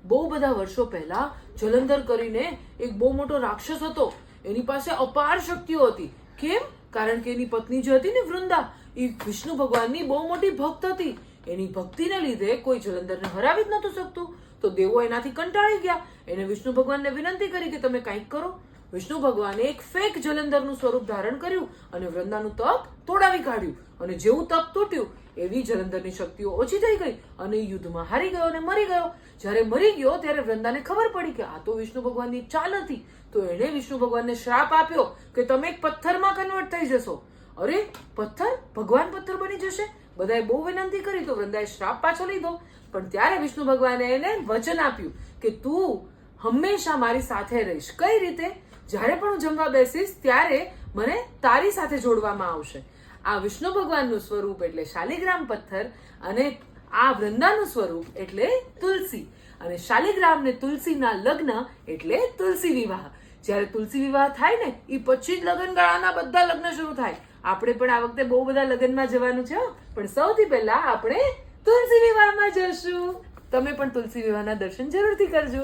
બહુ બધા વર્ષો પહેલા જલંધર કરીને એક બહુ મોટો રાક્ષસ હતો. એની પાસે અપાર શક્તિઓ હતી. કેમ? કારણ કે એની પત્ની જે હતી ને વૃંદા, એ વિષ્ણુ ભગવાનની બહુ મોટી ભક્ત હતી. એની ભક્તિને લીધે કોઈ જલંધરને હરાવી જ નતું શકતું. તો દેવો એનાથી કંટાળી ગયા. એને વિષ્ણુ ભગવાનને વિનંતી કરી કે તમે કંઈક કરો. વિષ્ણુ ભગવાને એક ફેક જલંધરનું સ્વરૂપ ધારણ કર્યું અને વૃંદાનું તપ તોડાવી કાઢ્યું. અને જેવું તપ તૂટ્યું એવી જલંધરની શક્તિઓ ઓછી થઈ ગઈ અને યુદ્ધમાં હારી ગયો અને મરી ગયો. જ્યારે મરી ગયો ત્યારે વૃંદાને ખબર પડી કે આ તો વિષ્ણુ ભગવાનની ચાલ હતી. તો એણે વિષ્ણુ ભગવાનને શ્રાપ આપ્યો કે તમે એક પથ્થરમાં કન્વર્ટ થઈ જશો. અરે પથ્થર? ભગવાન પથ્થર બની જશે? બધાએ બહુ વિનંતી કરી તો વૃંદાએ શ્રાપ પાછો લીધો. પણ ત્યારે વિષ્ણુ ભગવાને એને વચન આપ્યું કે તું હંમેશા મારી સાથે રહીશ. કઈ રીતે? જ્યારે પણ હું જમવા બેસીશ ત્યારે મને તારી સાથે જોડવામાં આવશે. આ વિષ્ણુ ભગવાનનું સ્વરૂપ એટલે શાલિગ્રામ પથ્થર અને આ વૃંદાનું સ્વરૂપ એટલે તુલસી. અને શાલિગ્રામ ને તુલસીના લગ્ન એટલે તુલસી વિવાહ. જ્યારે તુલસી વિવાહ થાય ને એ પછી જ લગ્નગાળાના બધા લગ્ન શરૂ થાય. આપણે પણ આ વખતે બહુ બધા લગ્નમાં જવાનું છે, પણ સૌથી પહેલા આપણે તુલસી વિવાહમાં જશું. તમે પણ તુલસી વિવાહના દર્શન જરૂરથી કરજો.